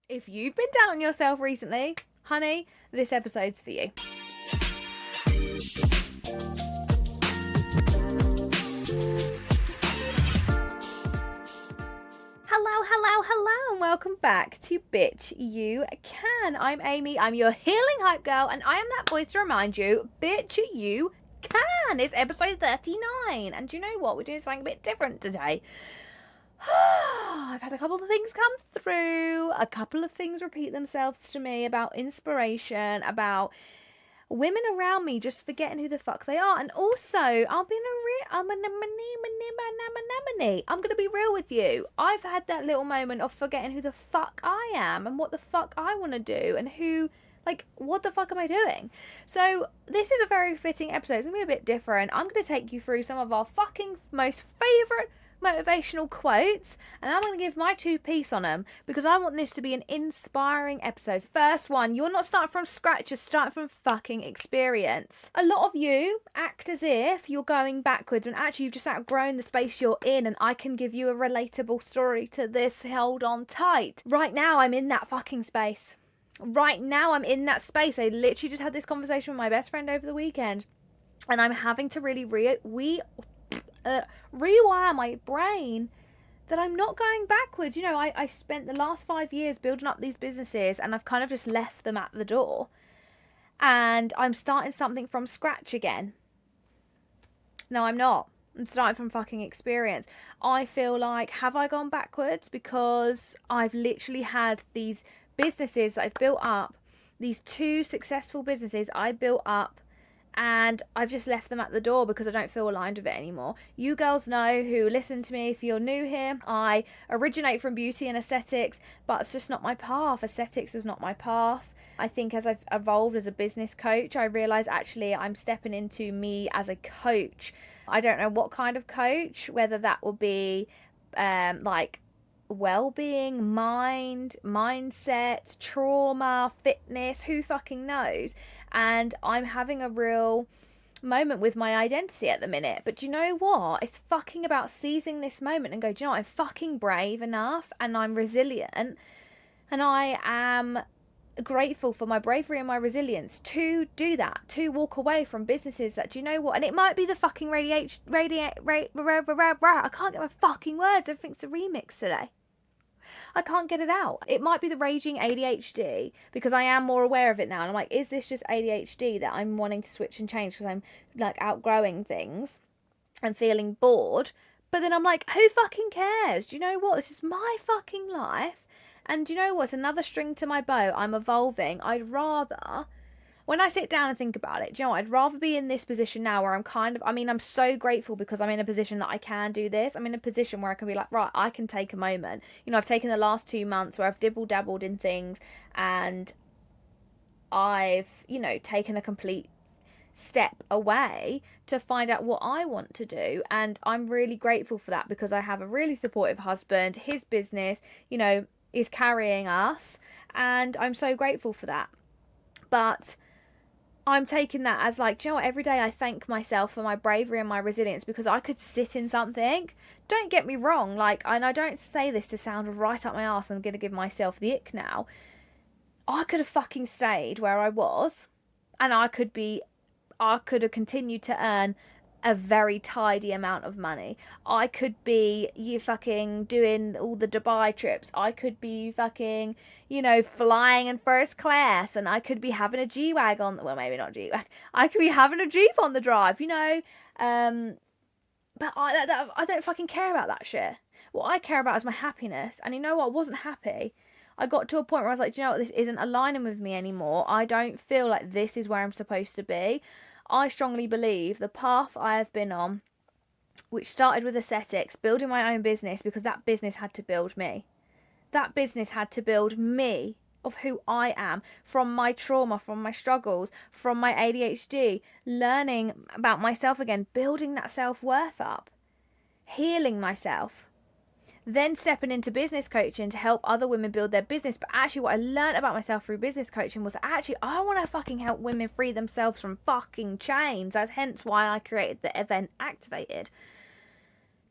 If you've been down on yourself recently, honey, this episode's for you. Hello, and welcome back to Bitch You Can. I'm Amy, I'm your healing hype girl, and I am that voice to remind you, bitch, you can. It's episode 39, and do you know what? We're doing something a bit different today. I've had a couple of things come through, a couple of things repeat themselves to me about inspiration, about women around me just forgetting who the fuck they are. And also, I'm gonna be real with you. I've had that little moment of forgetting who the fuck I am and what the fuck I want to do and who, like, what the fuck am I doing? So this is a very fitting episode. It's gonna be a bit different. I'm gonna take you through some of our fucking most favourite motivational quotes, and I'm going to give my 2 piece on them because I want this to be an inspiring episode. First one, you're not starting from scratch, you're starting from fucking experience. A lot of you act as if you're going backwards when actually you've just outgrown the space you're in, and I can give you a relatable story to this. Hold on tight. Right now I'm in that fucking space. Right now I'm in that space. I literally just had this conversation with my best friend over the weekend, and I'm having to really rewire my brain that I'm not going backwards. You know, I spent the last 5 years building up these businesses, and I've kind of just left them at the door, and I'm starting something from scratch again. No, I'm not. I'm starting from fucking experience. I feel like, have I gone backwards? Because I've literally had these businesses that I've built up, these 2 successful businesses I built up, and I've just left them at the door because I don't feel aligned with it anymore. You girls know, who listen to me, if you're new here, I originate from beauty and aesthetics, but it's just not my path. Aesthetics is not my path. I think as I've evolved as a business coach, I realise actually I'm stepping into me as a coach. I don't know what kind of coach, whether that will be like well-being, mindset, trauma, fitness, who fucking knows. And I'm having a real moment with my identity at the minute. But do you know what? It's fucking about seizing this moment and go, do you know what? I'm fucking brave enough and I'm resilient. And I am grateful for my bravery and my resilience to do that, to walk away from businesses that, do you know what? And it might be the fucking I can't get my fucking words. Everything's a remix today. I can't get it out. It might be the raging ADHD because I am more aware of it now. And I'm like, is this just ADHD that I'm wanting to switch and change because I'm like outgrowing things and feeling bored? But then I'm like, who fucking cares? Do you know what? This is my fucking life. And do you know what? It's another string to my bow. I'm evolving. I'd rather, when I sit down and think about it, do you know what? I'd rather be in this position now where I'm I'm so grateful because I'm in a position that I can do this. I'm in a position where I can be like, right, I can take a moment. You know, I've taken the last 2 months where I've dibble-dabbled in things, and I've, you know, taken a complete step away to find out what I want to do. And I'm really grateful for that because I have a really supportive husband. His business, you know, is carrying us, and I'm so grateful for that. But I'm taking that as like, do you know what? Every day I thank myself for my bravery and my resilience because I could sit in something. Don't get me wrong, like, and I don't say this to sound right up my arse, I'm going to give myself the ick now. I could have fucking stayed where I was, and I could have continued to earn a very tidy amount of money. I could be fucking doing all the Dubai trips. I could be fucking, you know, flying in first class, and I could be having a G-Wagon. Well, maybe not G-Wagon. I could be having a Jeep on the drive, you know. But I don't fucking care about that shit. What I care about is my happiness. And you know what? I wasn't happy. I got to a point where I was like, do you know what? This isn't aligning with me anymore. I don't feel like this is where I'm supposed to be. I strongly believe the path I have been on, which started with aesthetics, building my own business because that business had to build me. That business had to build me of who I am, from my trauma, from my struggles, from my ADHD, learning about myself again, building that self-worth up, healing myself. Then stepping into business coaching to help other women build their business. But actually what I learned about myself through business coaching was actually I want to fucking help women free themselves from fucking chains. That's hence why I created the event Activated.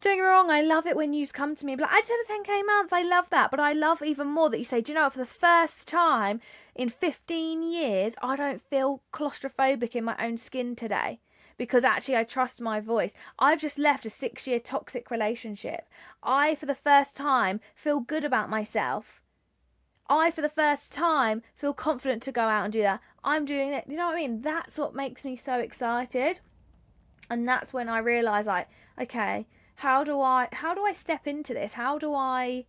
Don't get me wrong, I love it when you come to me and be like, I just had a 10k month, I love that. But I love even more that you say, do you know what, for the first time in 15 years, I don't feel claustrophobic in my own skin today. Because actually I trust my voice. I've just left a 6-year toxic relationship. I, for the first time, feel good about myself. I, for the first time, feel confident to go out and do that. I'm doing it. You know what I mean? That's what makes me so excited. And that's when I realise, like, okay, how do I step into this? What do I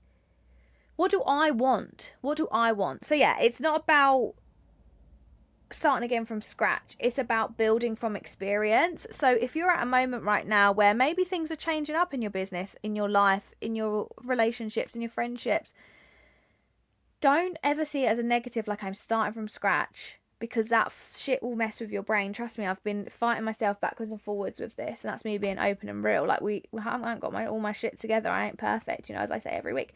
want? What do I want? So yeah, it's not about starting again from scratch. It's about building from experience. So if you're at a moment right now where maybe things are changing up in your business, in your life, in your relationships, in your friendships, don't ever see it as a negative, like I'm starting from scratch, because that shit will mess with your brain. Trust me, I've been fighting myself backwards and forwards with this, and that's me being open and real. Like, we haven't got all my shit together. I ain't perfect, as I say every week.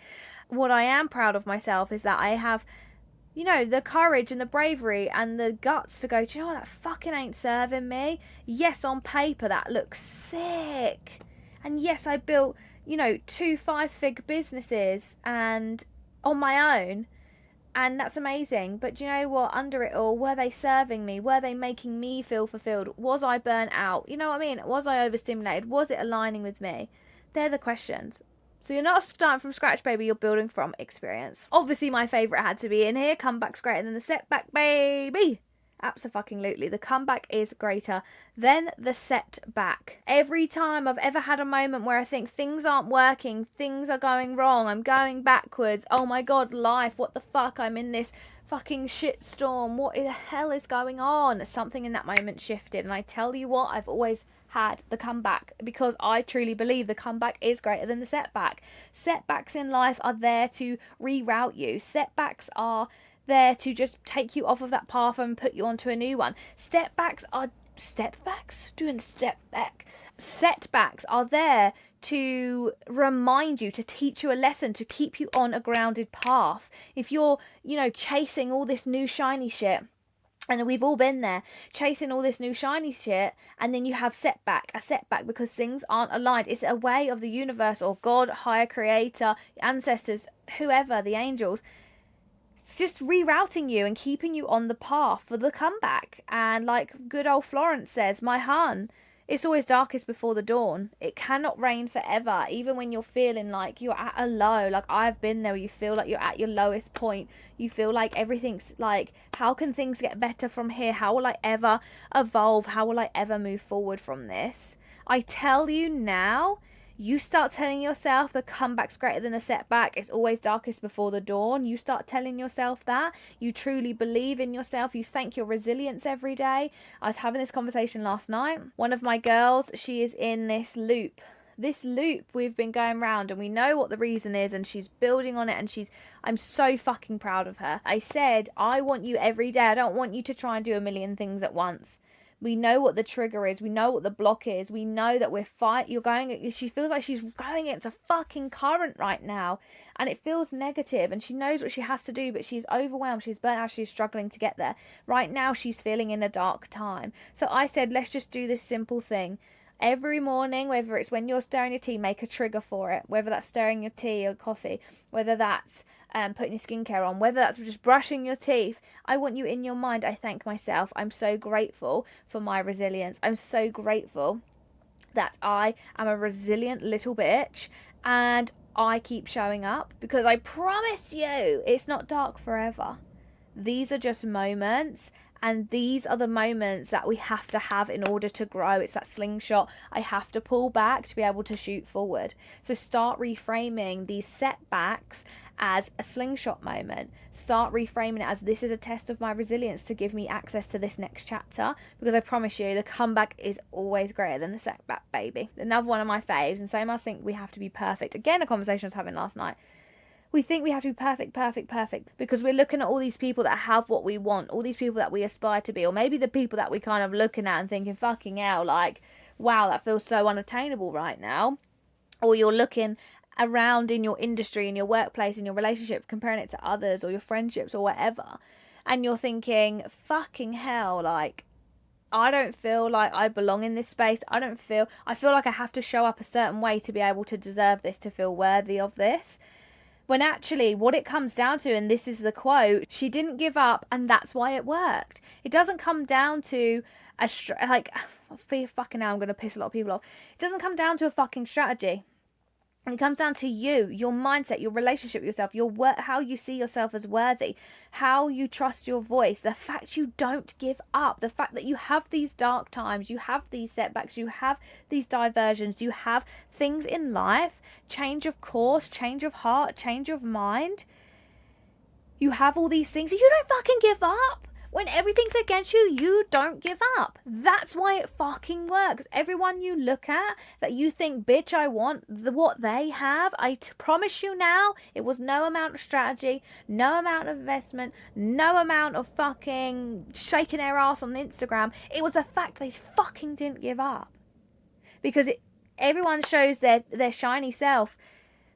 What I am proud of myself is that I have, the courage and the bravery and the guts to go, do you know what, that fucking ain't serving me. Yes, on paper that looks sick. And yes, I built, 2 5-figure businesses and on my own. And that's amazing. But do you know what? Under it all, were they serving me? Were they making me feel fulfilled? Was I burnt out? You know what I mean? Was I overstimulated? Was it aligning with me? They're the questions. So you're not starting from scratch, baby. You're building from experience. Obviously, my favourite had to be in here. Comeback's greater than the setback, baby. Absolutely. The comeback is greater than the setback. Every time I've ever had a moment where I think things aren't working, things are going wrong, I'm going backwards, oh my god, life, what the fuck, I'm in this fucking shitstorm, what the hell is going on? Something in that moment shifted, and I tell you what, I've always had the comeback, because I truly believe the comeback is greater than the setback. Setbacks in life are there to reroute you. Setbacks are there to just take you off of that path and put you onto a new one. Setbacks are there to remind you, to teach you a lesson, to keep you on a grounded path. If you're, chasing all this new shiny shit, and we've all been there, chasing all this new shiny shit, and then you have a setback because things aren't aligned. It's a way of the universe or God, higher creator, ancestors, whoever, the angels, it's just rerouting you and keeping you on the path for the comeback. And like good old Florence says, my hun, it's always darkest before the dawn. It cannot rain forever, even when you're feeling like you're at a low. Like I've been there, where you feel like you're at your lowest point. You feel like everything's like, how can things get better from here? How will I ever evolve? How will I ever move forward from this? I tell you now, you start telling yourself the comeback's greater than the setback. It's always darkest before the dawn. You start telling yourself that. You truly believe in yourself. You thank your resilience every day. I was having this conversation last night. One of my girls, she is in this loop. We've been going round, and we know what the reason is, and she's building on it, and I'm so fucking proud of her. I said, I want you every day. I don't want you to try and do a million things at once. We know what the trigger is. We know what the block is. We know that she feels like she's going against a fucking current right now. And it feels negative. And she knows what she has to do, but she's overwhelmed. She's burnt out. She's struggling to get there. Right now, she's feeling in a dark time. So I said, let's just do this simple thing. Every morning, whether it's when you're stirring your tea, make a trigger for it. Whether that's stirring your tea or coffee, whether that's putting your skincare on, whether that's just brushing your teeth. I want you in your mind, I thank myself. I'm so grateful for my resilience. I'm so grateful that I am a resilient little bitch, and I keep showing up, because I promise you, it's not dark forever. These are just moments. And these are the moments that we have to have in order to grow. It's that slingshot. I have to pull back to be able to shoot forward. So start reframing these setbacks as a slingshot moment. Start reframing it as, this is a test of my resilience to give me access to this next chapter. Because I promise you, the comeback is always greater than the setback, baby. Another one of my faves. And so much think we have to be perfect. Again, a conversation I was having last night. We think we have to be perfect, because we're looking at all these people that have what we want, all these people that we aspire to be, or maybe the people that we kind of looking at and thinking, fucking hell, like, wow, that feels so unattainable right now. Or you're looking around in your industry, in your workplace, in your relationship, comparing it to others or your friendships or whatever, and you're thinking, fucking hell, like, I don't feel like I belong in this space. I feel like I have to show up a certain way to be able to deserve this, to feel worthy of this. When actually what it comes down to, and this is the quote, she didn't give up and that's why it worked. It doesn't come down to fucking now I'm going to piss a lot of people off. It doesn't come down to a fucking strategy. It comes down to you, your mindset, your relationship with yourself, how you see yourself as worthy, how you trust your voice, the fact you don't give up, the fact that you have these dark times, you have these setbacks, you have these diversions, you have things in life, change of course, change of heart, change of mind. You have all these things. You don't fucking give up. When everything's against you, you don't give up. That's why it fucking works. Everyone you look at that you think, bitch, I want what they have, I promise you now, it was no amount of strategy, no amount of investment, no amount of fucking shaking their ass on Instagram. It was the fact they fucking didn't give up. Because everyone shows their shiny self.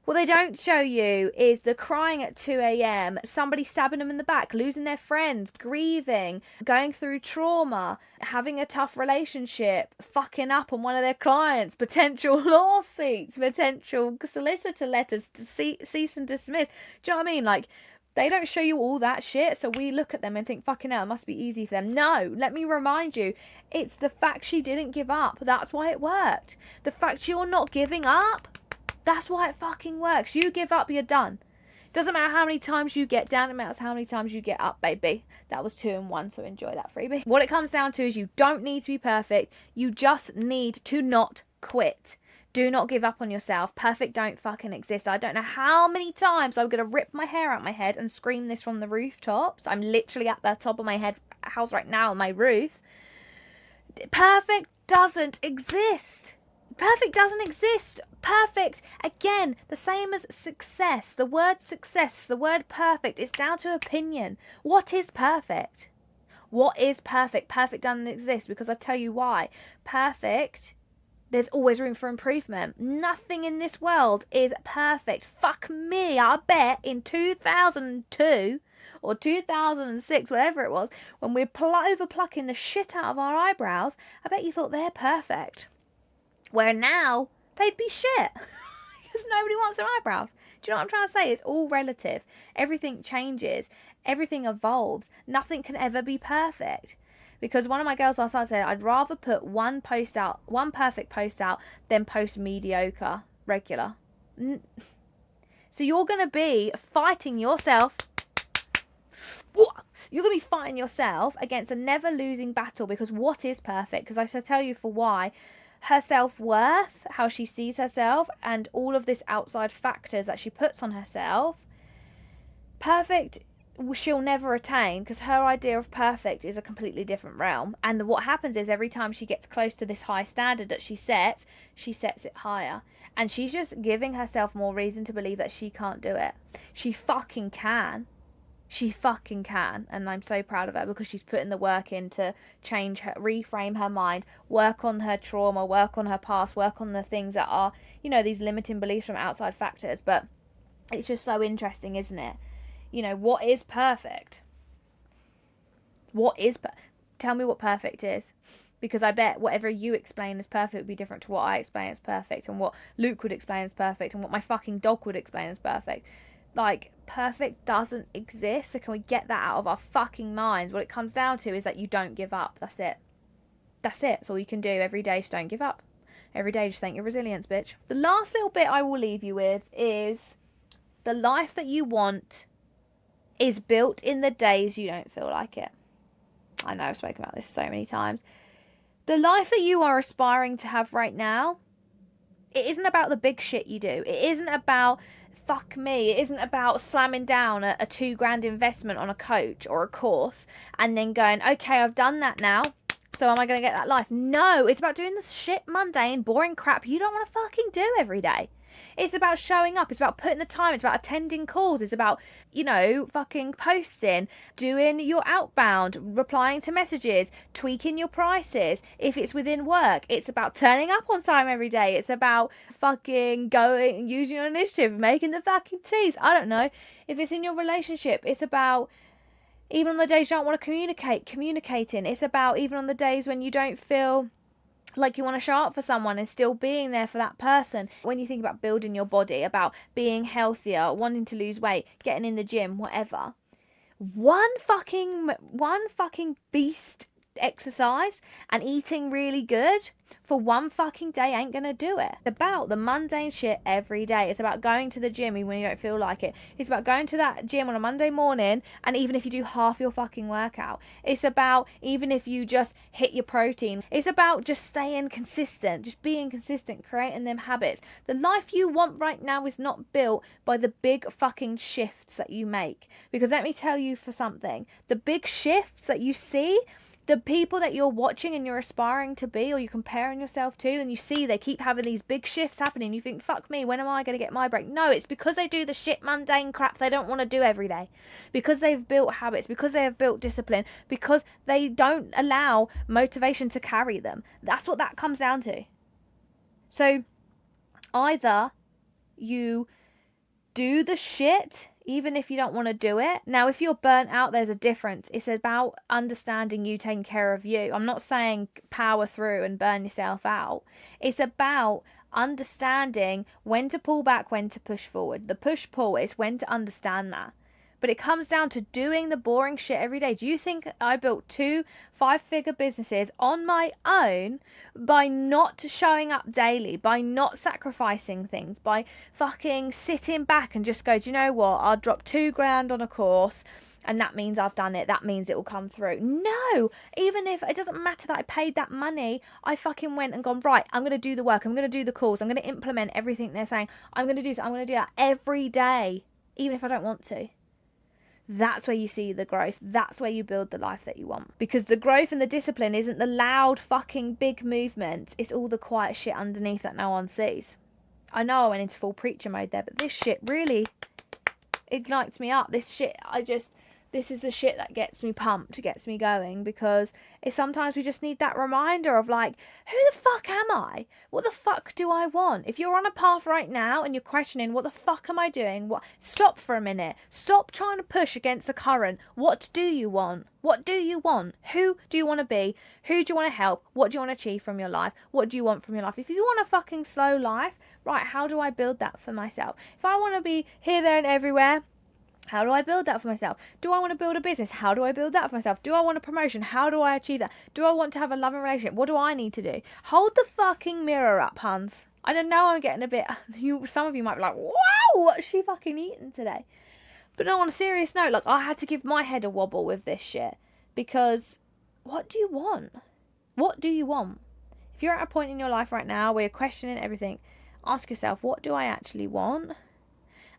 What they don't show you is the crying at 2 a.m, somebody stabbing them in the back, losing their friends, grieving, going through trauma, having a tough relationship, fucking up on one of their clients, potential lawsuits, potential solicitor letters to cease and dismiss. Do you know what I mean? Like, they don't show you all that shit, so we look at them and think, fucking hell, it must be easy for them. No, let me remind you, it's the fact she didn't give up. That's why it worked. The fact you're not giving up, that's why it fucking works. You give up, you're done. Doesn't matter how many times you get down, it matters how many times you get up, baby. That was 2 in 1, so enjoy that freebie. What it comes down to is you don't need to be perfect. You just need to not quit. Do not give up on yourself. Perfect don't fucking exist. I don't know how many times I'm going to rip my hair out my head and scream this from the rooftops. I'm literally at the top of my house right now on my roof. Perfect doesn't exist. Perfect doesn't exist. Perfect, again, the same as success. The word success, the word perfect, it's down to opinion. What is perfect? What is perfect? Perfect doesn't exist, because I tell you why. Perfect, there's always room for improvement. Nothing in this world is perfect. Fuck me, I bet in 2002 or 2006, whatever it was, when we're over-plucking the shit out of our eyebrows, I bet you thought they're perfect. Where now, they'd be shit. Because nobody wants their eyebrows. Do you know what I'm trying to say? It's all relative. Everything changes. Everything evolves. Nothing can ever be perfect. Because one of my girls last night said, I'd rather put one perfect post out, than post mediocre, regular. So you're going to be fighting yourself. You're going to be fighting yourself against a never-losing battle. Because what is perfect? Because I shall tell you for why. Her self-worth, how she sees herself, and all of this outside factors that she puts on herself, perfect she'll never attain, because her idea of perfect is a completely different realm. And what happens is every time she gets close to this high standard that she sets it higher. And she's just giving herself more reason to believe that she can't do it. She fucking can. She fucking can, and I'm so proud of her, because she's putting the work in to change her, reframe her mind, work on her trauma, work on her past, work on the things that are, these limiting beliefs from outside factors. But it's just so interesting, isn't it? What is perfect? Tell me what perfect is. Because I bet whatever you explain as perfect would be different to what I explain as perfect, and what Luke would explain as perfect, and what my fucking dog would explain as perfect. Like, perfect doesn't exist, so can we get that out of our fucking minds? What it comes down to is that you don't give up. That's it. That's all you can do every day. Just don't give up. Every day, just thank your resilience, bitch. The last little bit I will leave you with is the life that you want is built in the days you don't feel like it. I know I've spoken about this so many times. The life that you are aspiring to have right now, it isn't about the big shit you do. It isn't about... Fuck me, it isn't about slamming down a $2,000 investment on a coach or a course and then going, okay, I've done that now, so am I going to get that life? No, it's about doing the shit, mundane, boring crap you don't want to fucking do every day. It's about showing up. It's about putting the time. It's about attending calls. It's about, fucking posting, doing your outbound, replying to messages, tweaking your prices. If it's within work, it's about turning up on time every day. It's about fucking going, using your initiative, making the fucking teas. I don't know. If it's in your relationship, it's about Even on the days you don't want to communicating. It's about even on the days when you don't feel like you want to show up for someone and still being there for that person. When you think about building your body, about being healthier, wanting to lose weight, getting in the gym, whatever, one fucking beast exercise and eating really good for one fucking day ain't gonna do it. It's about the mundane shit every day. It's about going to the gym even when you don't feel like it. It's about going to that gym on a Monday morning, and even if you do half your fucking workout. It's about even if you just hit your protein. It's about just staying consistent, just being consistent, creating them habits. The life you want right now is not built by the big fucking shifts that you make. Because let me tell you for something, the big shifts that you see, the people that you're watching and you're aspiring to be, or you're comparing yourself to, and you see they keep having these big shifts happening, you think, fuck me, when am I going to get my break? No, it's because they do the shit mundane crap they don't want to do every day. Because they've built habits, because they have built discipline, because they don't allow motivation to carry them. That's what that comes down to. So either you do the shit even if you don't want to do it. Now, if you're burnt out, there's a difference. It's about understanding you, taking care of you. I'm not saying power through and burn yourself out. It's about understanding when to pull back, when to push forward. The push-pull is when to understand that. But it comes down to doing the boring shit every day. Do you think I built 2 5-figure businesses on my own by not showing up daily, by not sacrificing things, by fucking sitting back and just go, do you know what? I'll drop $2,000 on a course and that means I've done it. That means it will come through. No, even if it doesn't matter that I paid that money, I fucking went and gone, right, I'm going to do the work. I'm going to do the calls. I'm going to implement everything they're saying. I'm going to do so. I'm going to do that every day, even if I don't want to. That's where you see the growth. That's where you build the life that you want. Because the growth and the discipline isn't the loud fucking big movements. It's all the quiet shit underneath that no one sees. I know I went into full preacher mode there, but this shit really ignites me up. This is the shit that gets me pumped, gets me going, because sometimes we just need that reminder of like, who the fuck am I? What the fuck do I want? If you're on a path right now and you're questioning, what the fuck am I doing? Stop for a minute. Stop trying to push against the current. What do you want? What do you want? Who do you want to be? Who do you want to help? What do you want to achieve from your life? What do you want from your life? If you want a fucking slow life, right, how do I build that for myself? If I want to be here, there and everywhere, how do I build that for myself? Do I want to build a business? How do I build that for myself? Do I want a promotion? How do I achieve that? Do I want to have a loving relationship? What do I need to do? Hold the fucking mirror up, Hans. I don't know, I'm getting a bit... some of you might be like, wow, what's she fucking eating today? But no, on a serious note, like, I had to give my head a wobble with this shit. Because what do you want? What do you want? If you're at a point in your life right now where you're questioning everything, ask yourself, what do I actually want?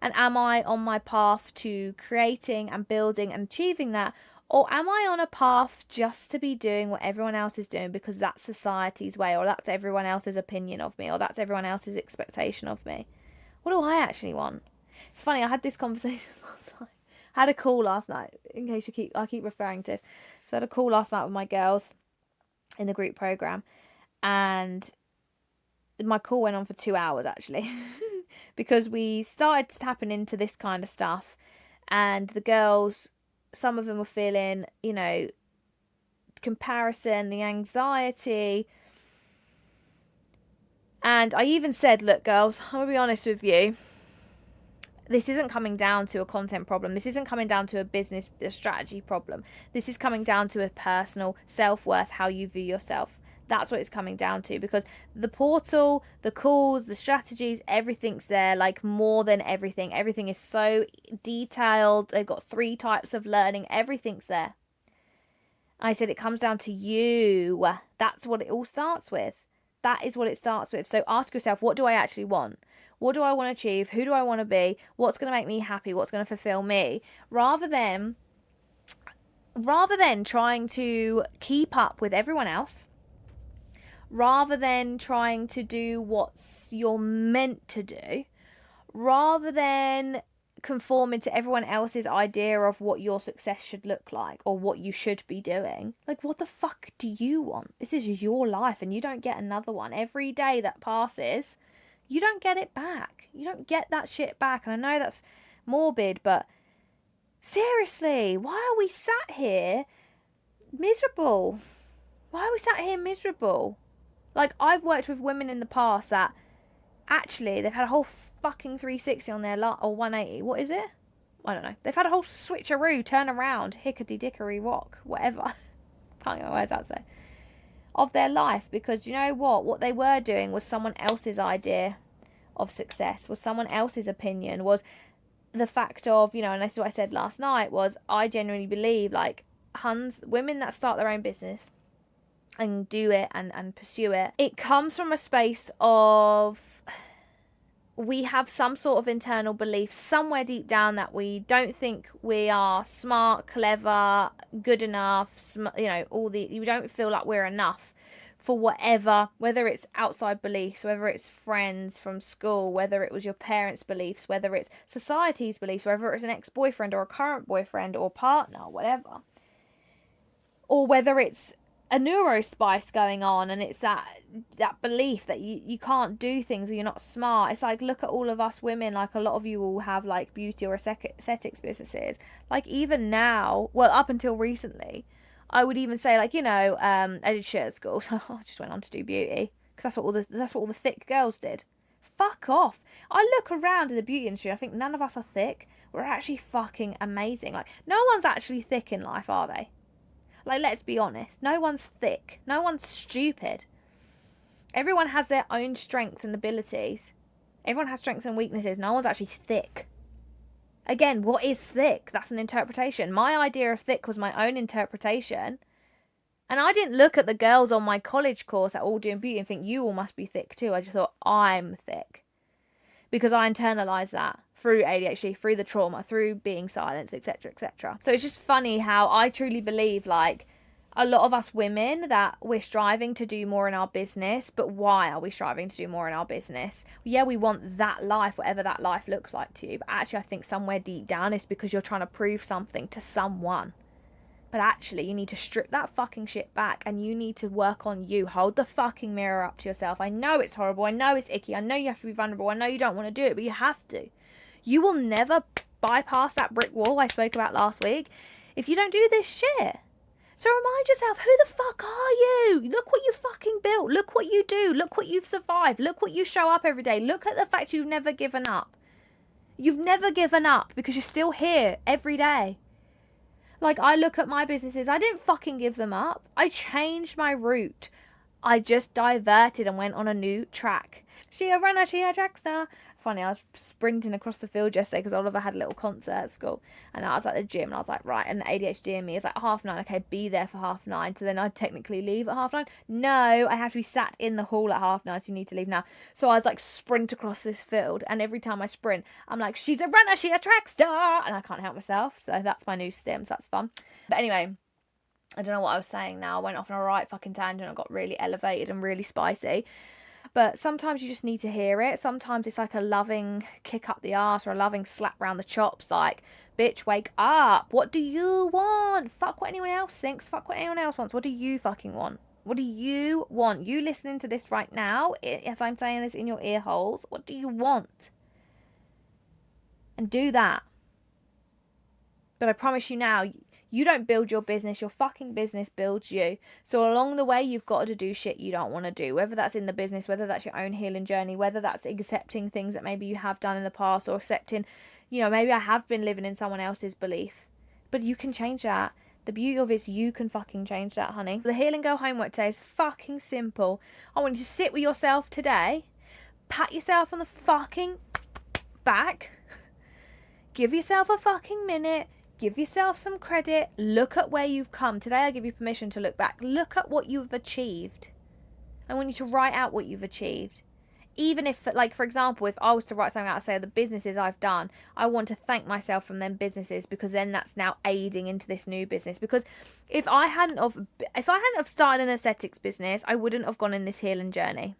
And am I on my path to creating and building and achieving that? Or am I on a path just to be doing what everyone else is doing because that's society's way, or that's everyone else's opinion of me, or that's everyone else's expectation of me? What do I actually want? It's funny, I had this conversation last night. I had a call last night, in case I keep referring to this. So I had a call last night with my girls in the group program, and my call went on for 2 hours actually. Because we started tapping into this kind of stuff, and the girls, some of them were feeling, comparison, the anxiety. And I even said, look, girls, I'm going to be honest with you. This isn't coming down to a content problem. This isn't coming down to a strategy problem. This is coming down to a personal self-worth, how you view yourself. That's what it's coming down to, because the portal, the calls, the strategies, everything's there, like more than everything. Everything is so detailed. They've got 3 types of learning. Everything's there. I said it comes down to you. That's what it all starts with. That is what it starts with. So ask yourself, what do I actually want? What do I want to achieve? Who do I want to be? What's going to make me happy? What's going to fulfill me? Rather than trying to keep up with everyone else, rather than trying to do what you're meant to do, rather than conforming to everyone else's idea of what your success should look like or what you should be doing. Like, what the fuck do you want? This is your life and you don't get another one. Every day that passes, you don't get it back. You don't get that shit back. And I know that's morbid, but Seriously, why are we sat here miserable? Why are we sat here miserable? Like, I've worked with women in the past that actually they've had a whole fucking 360 on their or 180. What is it? I don't know. They've had a whole switcheroo, turn around, hickety dickory rock, whatever. Can't get my words out today. Of their life, because you know what they were doing was someone else's idea of success, was someone else's opinion, was the fact of, you know, and this is what I said last night, was I genuinely believe, like, women that start their own business and do it and pursue it, it comes from a space of, we have some sort of internal belief somewhere deep down that we don't think we are smart, clever, good enough, you know, you don't feel like we're enough for whatever, whether it's outside beliefs, whether it's friends from school, whether it was your parents' beliefs, whether it's society's beliefs, whether it's an ex-boyfriend or a current boyfriend or partner, whatever. Or whether it's a neurospice going on and it's that belief that you can't do things or you're not smart. It's like, look at all of us women, like a lot of you will have like beauty or aesthetics businesses. Like even now, well, up until recently, I would even say, like, you know, I did shit at school, so I just went on to do beauty because that's what all the thick girls did. Fuck off. I look around in the beauty industry, I think none of us are thick. We're actually fucking amazing. Like, no one's actually thick in life, are they? Like, let's be honest. No one's thick. No one's stupid. Everyone has their own strengths and abilities. Everyone has strengths and weaknesses. No one's actually thick. Again, what is thick? That's an interpretation. My idea of thick was my own interpretation. And I didn't look at the girls on my college course that all doing beauty and think, you all must be thick too. I just thought, I'm thick. Because I internalised that through ADHD, through the trauma, through being silenced, etc., etc. So it's just funny how I truly believe, like, a lot of us women, that we're striving to do more in our business. But why are we striving to do more in our business? Yeah, we want that life, whatever that life looks like to you. But actually, I think somewhere deep down it's because you're trying to prove something to someone. But actually, you need to strip that fucking shit back and you need to work on you. Hold the fucking mirror up to yourself. I know it's horrible. I know it's icky. I know you have to be vulnerable. I know you don't want to do it, but you have to. You will never bypass that brick wall I spoke about last week if you don't do this shit. So remind yourself, who the fuck are you? Look what you fucking built. Look what you do. Look what you've survived. Look what you show up every day. Look at the fact you've never given up. You've never given up because you're still here every day. Like, I look at my businesses, I didn't fucking give them up. I changed my route. I just diverted and went on a new track. She a runner, she a track star. Funny, I was sprinting across the field yesterday because Oliver had a little concert at school. And I was at the gym and I was like, right, and the ADHD in me is like 9:30. Okay, be there for 9:30. So then I'd technically leave at 9:30. No, I have to be sat in the hall at 9:30. So you need to leave now. So I was like, sprint across this field. And every time I sprint, I'm like, she's a runner, she a track star. And I can't help myself. So that's my new stim. So that's fun. But anyway, I don't know what I was saying now. I went off on a right fucking tangent. I got really elevated and really spicy. But sometimes you just need to hear it. Sometimes it's like a loving kick up the arse or a loving slap round the chops. Like, bitch, wake up. What do you want? Fuck what anyone else thinks. Fuck what anyone else wants. What do you fucking want? What do you want? You listening to this right now, as I'm saying this in your ear holes, what do you want? And do that. But I promise you now, you don't build your business, your fucking business builds you. So along the way, you've got to do shit you don't want to do, whether that's in the business, whether that's your own healing journey, whether that's accepting things that maybe you have done in the past, or accepting, you know, maybe I have been living in someone else's belief. But you can change that. The beauty of it is you can fucking change that, honey. The Heal and Go homework today is fucking simple. I want you to sit with yourself today, pat yourself on the fucking back, give yourself a fucking minute, give yourself some credit. Look at where you've come. Today I give you permission to look back. Look at what you've achieved. I want you to write out what you've achieved. Even if, like, for example, if I was to write something out and say the businesses I've done, I want to thank myself from them businesses, because then that's now aiding into this new business. Because if I hadn't have started an aesthetics business, I wouldn't have gone in this healing journey.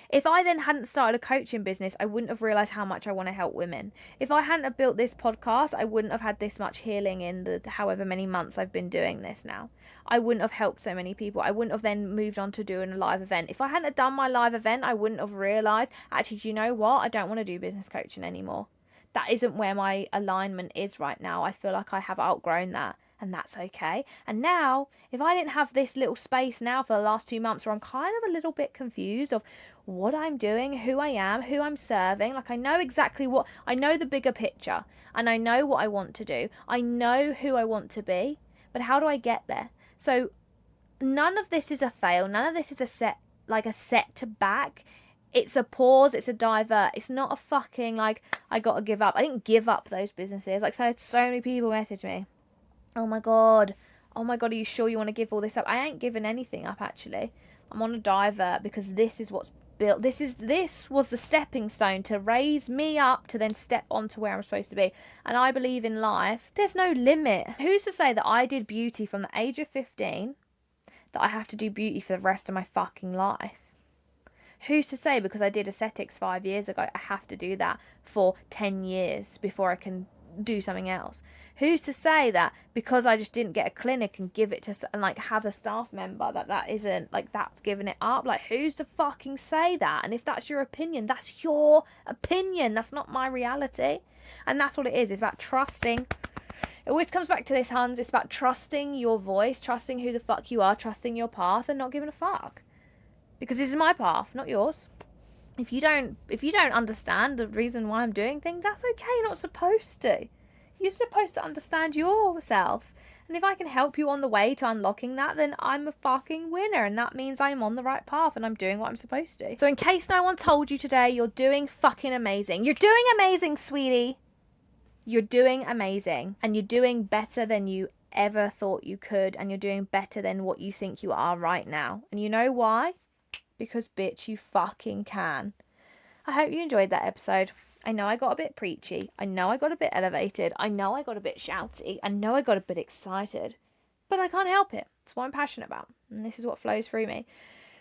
If I then hadn't started a coaching business, I wouldn't have realised how much I want to help women. If I hadn't have built this podcast, I wouldn't have had this much healing in the however many months I've been doing this now. I wouldn't have helped so many people. I wouldn't have then moved on to doing a live event. If I hadn't have done my live event, I wouldn't have realised, actually, do you know what? I don't want to do business coaching anymore. that isn't where my alignment is right now. I feel like I have outgrown that, and that's okay. And now, if I didn't have this little space now for the last 2 months where I'm kind of a little bit confused of what I'm doing, who I am, who I'm serving, like I know exactly I know the bigger picture, and I know what I want to do. I know who I want to be, but how do I get there? So none of this is a fail. None of this is a set to back. It's a pause. It's a divert. It's not a fucking like I gotta give up. I didn't give up those businesses. Like, so I had so many people message me, oh my god, are you sure you want to give all this up? I ain't giving anything up, actually. I'm on a divert because this is what's built. This was the stepping stone to raise me up to then step onto where I'm supposed to be. And I believe in life, there's no limit. Who's to say that I did beauty from the age of 15 that I have to do beauty for the rest of my fucking life? Who's to say because I did aesthetics 5 years ago, I have to do that for 10 years before I can do something else? Who's to say that because I just didn't get a clinic and give it to and like have a staff member that isn't like that's giving it up? Like, who's to fucking say that? And if that's your opinion, that's your opinion. That's not my reality. And that's what it is. It's about trusting. It always comes back to this, Hans. It's about trusting your voice, trusting who the fuck you are, trusting your path, and not giving a fuck. Because this is my path, not yours. If you don't understand the reason why I'm doing things, that's okay. You're not supposed to. You're supposed to understand yourself. And if I can help you on the way to unlocking that, then I'm a fucking winner. And that means I'm on the right path and I'm doing what I'm supposed to. So in case no one told you today, you're doing fucking amazing. You're doing amazing, sweetie. You're doing amazing. And you're doing better than you ever thought you could. And you're doing better than what you think you are right now. And you know why? Because, bitch, you fucking can. I hope you enjoyed that episode. I know I got a bit preachy. I know I got a bit elevated. I know I got a bit shouty. I know I got a bit excited. But I can't help it. It's what I'm passionate about. And this is what flows through me.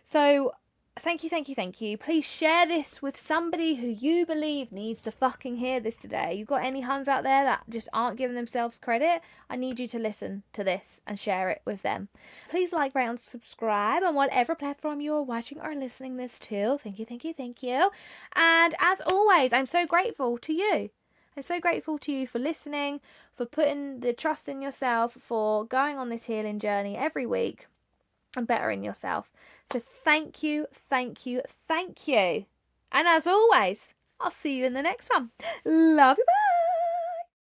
So, thank you. Please share this with somebody who you believe needs to fucking hear this today. You got any Huns out there that just aren't giving themselves credit? I need you to listen to this and share it with them. Please like, rate, and subscribe on whatever platform you're watching or listening this to. Thank you. And as always, I'm so grateful to you. I'm so grateful to you for listening, for putting the trust in yourself, for going on this healing journey every week and bettering yourself. So thank you. And as always, I'll see you in the next one. Love you, bye.